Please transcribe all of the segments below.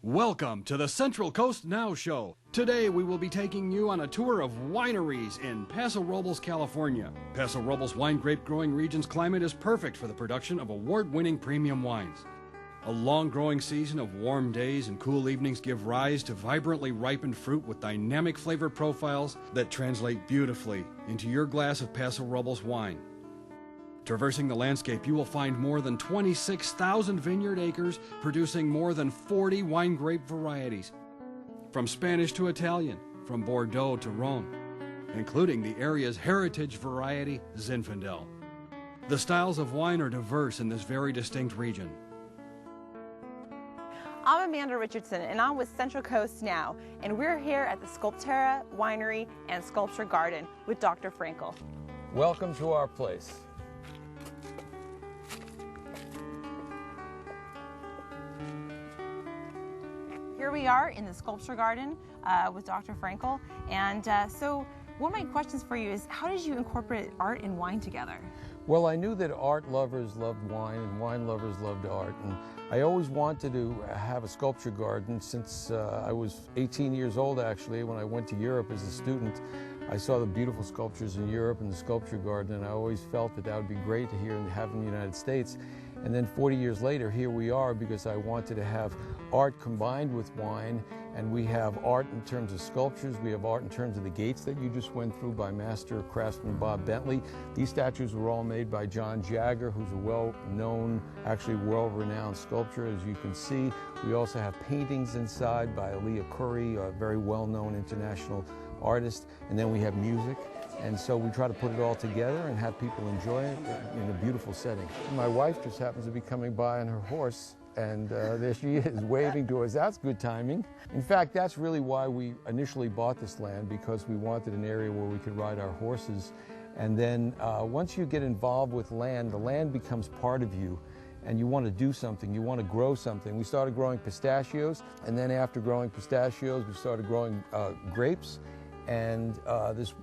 Welcome to the Central Coast Now Show. Today we will be taking you on a tour of wineries in Paso Robles, California. Paso Robles wine grape growing region's climate is perfect for the production of award-winning premium wines. A long growing season of warm days and cool evenings give rise to vibrantly ripened fruit with dynamic flavor profiles that translate beautifully into your glass of Paso Robles wine. Traversing the landscape, you will find more than 26,000 vineyard acres producing more than 40 wine grape varieties, from Spanish to Italian, from Bordeaux to Rhone, including the area's heritage variety, Zinfandel. The styles of wine are diverse in this very distinct region. I'm Amanda Richardson, and I'm with Central Coast Now, and we're here at the Sculpterra Winery and Sculpture Garden with Dr. Frankel. Welcome to our place. Here we are in the Sculpture Garden with Dr. Frankel, and so one of my questions for you is, how did you incorporate art and wine together? Well, I knew that art lovers loved wine and wine lovers loved art, and I always wanted to have a sculpture garden since I was 18 years old, actually. When I went to Europe as a student, I saw the beautiful sculptures in Europe and the sculpture garden, and I always felt that that would be great to have in the United States. And then 40 years later, here we are, because I wanted to have art combined with wine, and we have art in terms of sculptures, we have art in terms of the gates that you just went through by master craftsman Bob Bentley. These statues were all made by John Jagger, who's a well-known, actually world-renowned sculptor, as you can see. We also have paintings inside by Leah Curry, a very well-known international artist, and then we have music. And so we try to put it all together and have people enjoy it in a beautiful setting. My wife just happens to be coming by on her horse, and there she is waving to us. That's good timing. In fact, that's really why we initially bought this land, because we wanted an area where we could ride our horses. And then once you get involved with land, the land becomes part of you, and you want to do something, you want to grow something. We started growing pistachios, and then after growing pistachios, we started growing grapes. And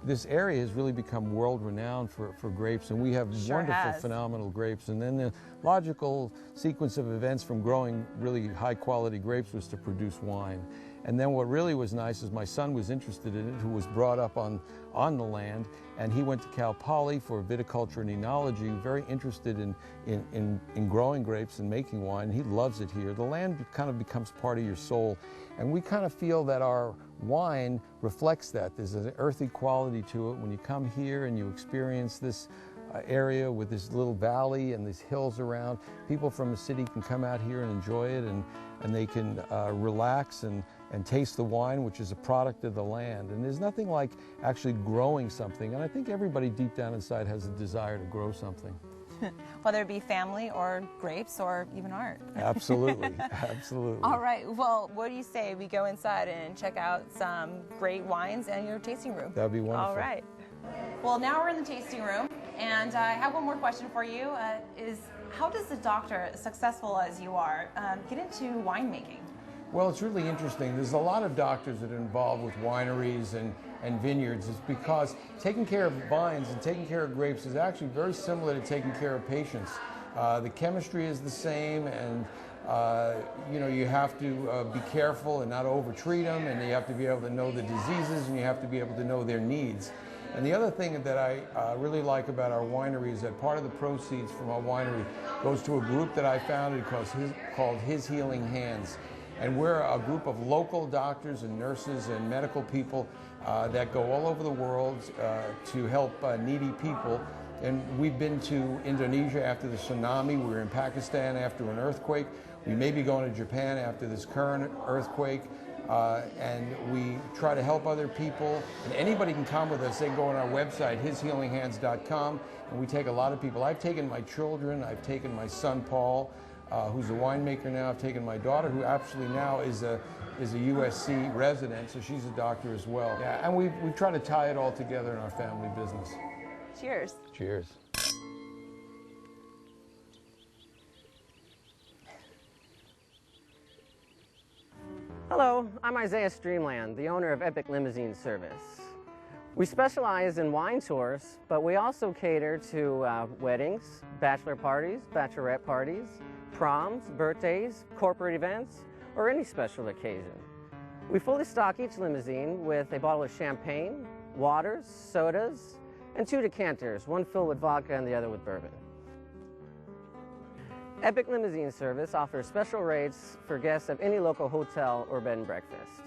this area has really become world-renowned for grapes, and we have wonderful, phenomenal grapes. And then the logical sequence of events from growing really high-quality grapes was to produce wine. And then what really was nice is my son was interested in it, who was brought up on the land, and he went to Cal Poly for viticulture and enology, very interested in growing grapes and making wine. He loves it here. The land kind of becomes part of your soul, and we kind of feel that our wine reflects that. There's an earthy quality to it. When you come here and you experience this area with this little valley and these hills around, people from the city can come out here and enjoy it, and they can relax and taste the wine, which is a product of the land. And there's nothing like actually growing something, and I think everybody deep down inside has a desire to grow something. Whether it be family or grapes or even art. Absolutely, absolutely. All right, well, what do you say we go inside and check out some great wines and your tasting room? That'd be wonderful. All right. Well, now we're in the tasting room, and I have one more question for you. Is how does a doctor, successful as you are, get into winemaking? Well, it's really interesting. There's a lot of doctors that are involved with wineries and vineyards. It's because taking care of vines and taking care of grapes is actually very similar to taking care of patients. The chemistry is the same, and you know, you have to be careful and not over-treat them, and you have to be able to know the diseases, and you have to be able to know their needs. And the other thing that I really like about our winery is that part of the proceeds from our winery goes to a group that I founded called His Healing Hands. And we're a group of local doctors and nurses and medical people that go all over the world to help needy people. And we've been to Indonesia after the tsunami. We were in Pakistan after an earthquake. We may be going to Japan after this current earthquake. And we try to help other people. And anybody can come with us. They can go on our website, hishealinghands.com, and we take a lot of people. I've taken my children. I've taken my son, Paul, who's a winemaker now. I've taken my daughter, who actually now is a USC resident, so she's a doctor as well. Yeah, and we try to tie it all together in our family business. Cheers. Cheers. Hello, I'm Isaiah Streamland, the owner of Epic Limousine Service. We specialize in wine tours, but we also cater to weddings, bachelor parties, bachelorette parties, proms, birthdays, corporate events, or any special occasion. We fully stock each limousine with a bottle of champagne, waters, sodas, and 2 decanters, one filled with vodka and the other with bourbon. Epic Limousine Service offers special rates for guests of any local hotel or bed and breakfast.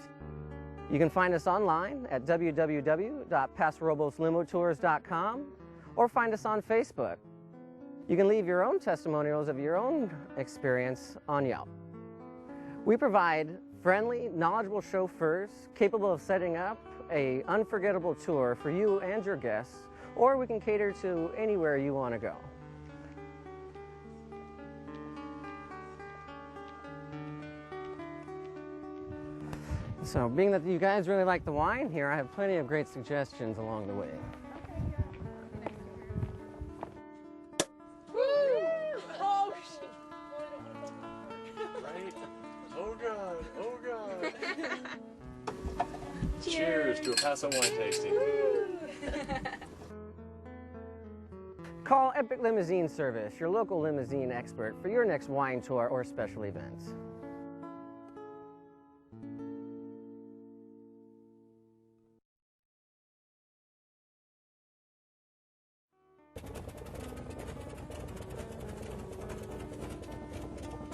You can find us online at www.pasorobleslimotours.com or find us on Facebook. You can leave your own testimonials of your own experience on Yelp. We provide friendly, knowledgeable chauffeurs capable of setting up an unforgettable tour for you and your guests, or we can cater to anywhere you want to go. So, being that you guys really like the wine here, I have plenty of great suggestions along the way. Oh, shit. Right? Oh God, oh God. Cheers to a Paso wine tasting. Call Epic Limousine Service, your local limousine expert, for your next wine tour or special event.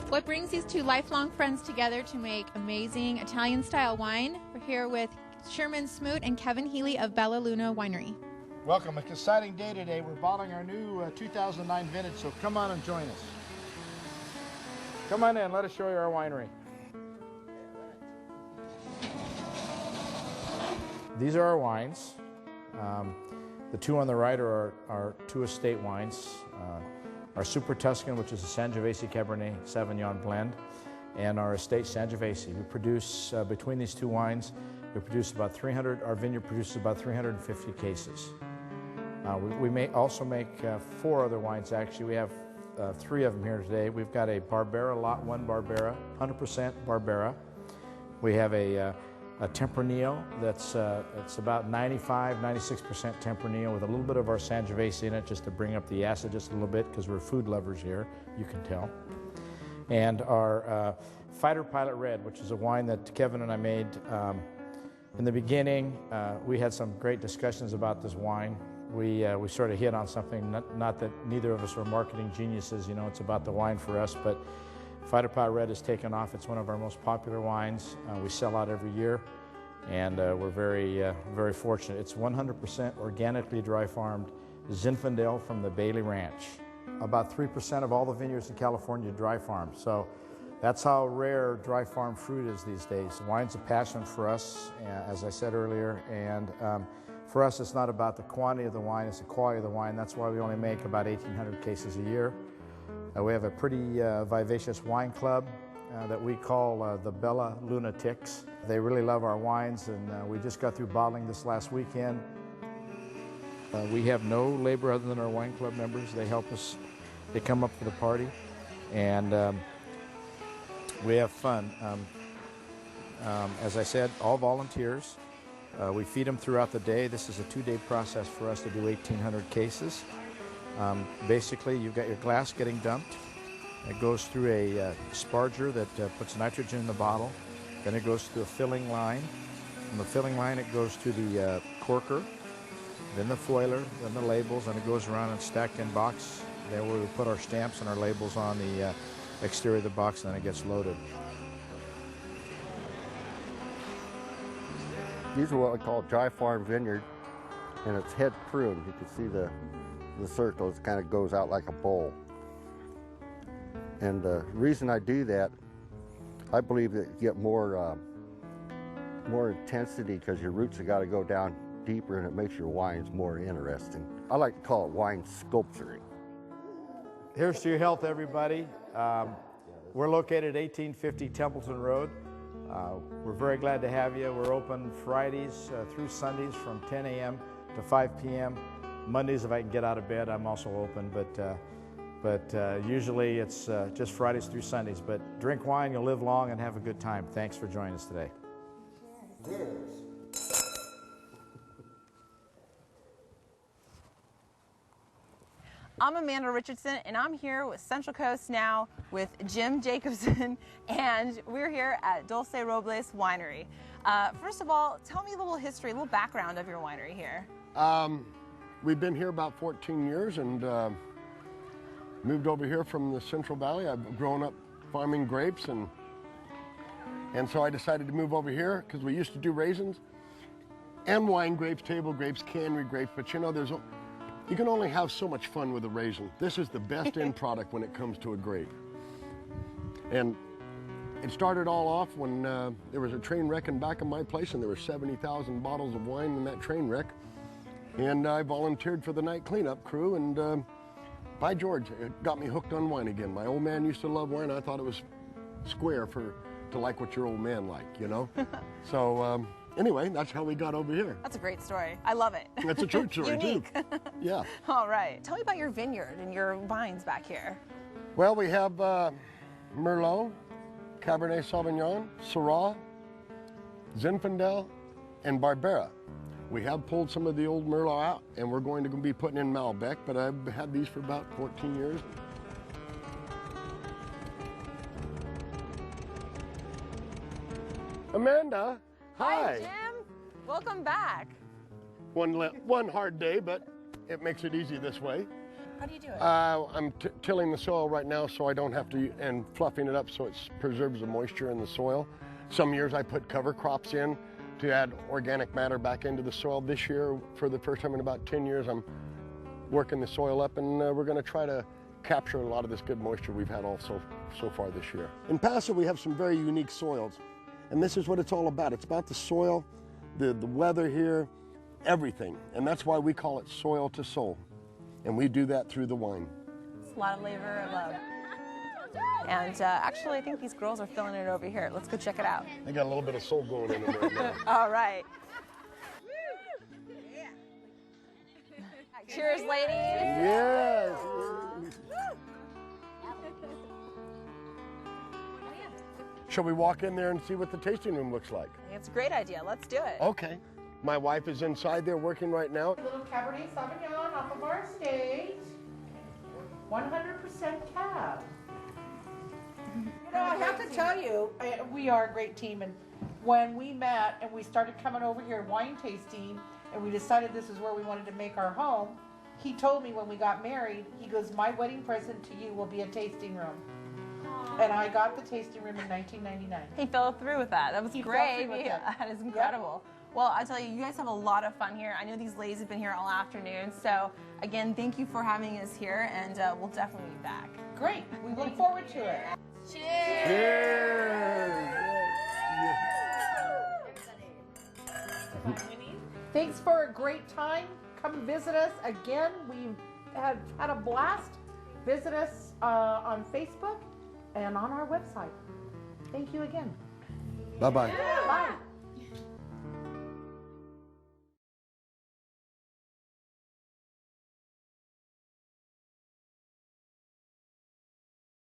What brings these two lifelong friends together to make amazing Italian-style wine? We're here with Sherman Smoot and Kevin Healy of Bella Luna Winery. Welcome. It's an exciting day today. We're bottling our new 2009 vintage, so come on and join us. Come on in. Let us show you our winery. These are our wines. The two on the right are our 2 estate wines. Our Super Tuscan, which is a Sangiovese Cabernet Sauvignon blend, and our estate Sangiovese. We produce, between these 2 wines, we produce about 300, our vineyard produces about 350 cases. We may also make 4 other wines, actually. We have 3 of them here today. We've got a Barbera, Lot 1 Barbera, 100% Barbera. We have a Tempranillo that's it's about 95–96% Tempranillo with a little bit of our Sangiovese in it just to bring up the acid just a little bit because we're food lovers here, you can tell. And our Fighter Pilot Red, which is a wine that Kevin and I made. In the beginning, we had some great discussions about this wine. We sort of hit on something, not that neither of us are marketing geniuses, you know, it's about the wine for us, but Fighter Pilot Red has taken off. It's one of our most popular wines. We sell out every year, and we're very fortunate. It's 100% organically dry farmed Zinfandel from the Bailey Ranch. About 3% of all the vineyards in California dry farmed, so that's how rare dry farm fruit is these days. Wine's a passion for us, as I said earlier, and for us it's not about the quantity of the wine, it's the quality of the wine. That's why we only make about 1,800 cases a year. We have a pretty vivacious wine club that we call the Bella Lunatics. They really love our wines, and we just got through bottling this last weekend. We have no labor other than our wine club members. They help us, they come up for the party, and we have fun. As I said, all volunteers. We feed them throughout the day. This is a 2-day process for us to do 1,800 cases. Basically, you've got your glass getting dumped. It goes through a sparger that puts nitrogen in the bottle. Then it goes through a filling line. From the filling line, it goes to the corker, then the foiler, then the labels, and it goes around and stacked in box. There where we put our stamps and our labels on the exterior of the box, and then it gets loaded. These are what we call dry farm vineyard, and it's head pruned. You can see the circle, it kind of goes out like a bowl. And the reason I do that, I believe that you get more intensity because your roots have got to go down deeper, and it makes your wines more interesting. I like to call it wine sculpturing. Here's to your health, everybody. We're located at 1850 Templeton Road. We're very glad to have you. We're open Fridays through Sundays from 10 a.m. to 5 p.m. Mondays, if I can get out of bed, I'm also open, but usually it's just Fridays through Sundays. But drink wine, you'll live long and have a good time. Thanks for joining us today. I'm Amanda Richardson, and I'm here with Central Coast Now with Jim Jacobson, and we're here at Doce Robles Winery. First of all, tell me a little history, a little background of your winery here. We've been here about 14 years and moved over here from the Central Valley. I've grown up farming grapes, and so I decided to move over here because we used to do raisins and wine grapes, table grapes, cannery grapes, but you know, you can only have so much fun with a raisin. This is the best end product when it comes to a grape. And it started all off when there was a train wreck in back of my place, and there were 70,000 bottles of wine in that train wreck. And I volunteered for the night cleanup crew, and by George, it got me hooked on wine again. My old man used to love wine. I thought it was square to like what your old man liked, you know? So anyway, that's how we got over here. That's a great story. I love it. That's a true story, Unique. too. Yeah. All right. Tell me about your vineyard and your vines back here. Well, we have Merlot, Cabernet Sauvignon, Syrah, Zinfandel, and Barbera. We have pulled some of the old Merlot out, and we're going to be putting in Malbec, but I've had these for about 14 years. Amanda, hi. Jim. Welcome back. One hard day, but it makes it easy this way. How do you do it? I'm tilling the soil right now so I don't have to, and fluffing it up so it preserves the moisture in the soil. Some years I put cover crops in to add organic matter back into the soil. This year, for the first time in about 10 years, I'm working the soil up, and we're going to try to capture a lot of this good moisture we've had so far this year. In Paso, we have some very unique soils, and this is what it's all about. It's about the soil, the weather here, everything, and that's why we call it soil to soul, and we do that through the wine. It's a lot of labor of love. And actually, I think these girls are filling it over here. Let's go check it out. They got a little bit of soul going in them right now. All right. Cheers, ladies. Yes. Shall we walk in there and see what the tasting room looks like? It's a great idea. Let's do it. Okay. My wife is inside there working right now. A little Cabernet Sauvignon off of our estate. 100% cab. You know, I have to tell you, we are a great team, and when we met and we started coming over here wine tasting, and we decided this is where we wanted to make our home, he told me when we got married, he goes, my wedding present to you will be a tasting room. And I got the tasting room in 1999. He fell through with that. That was great. That is incredible. Yep. Well, I tell you, you guys have a lot of fun here. I know these ladies have been here all afternoon. So, again, thank you for having us here, and we'll definitely be back. Great. We look forward to it. Cheers! Cheers! Thanks for a great time. Come visit us again. We have had a blast. Visit us on Facebook and on our website. Thank you again. Bye-bye. Bye.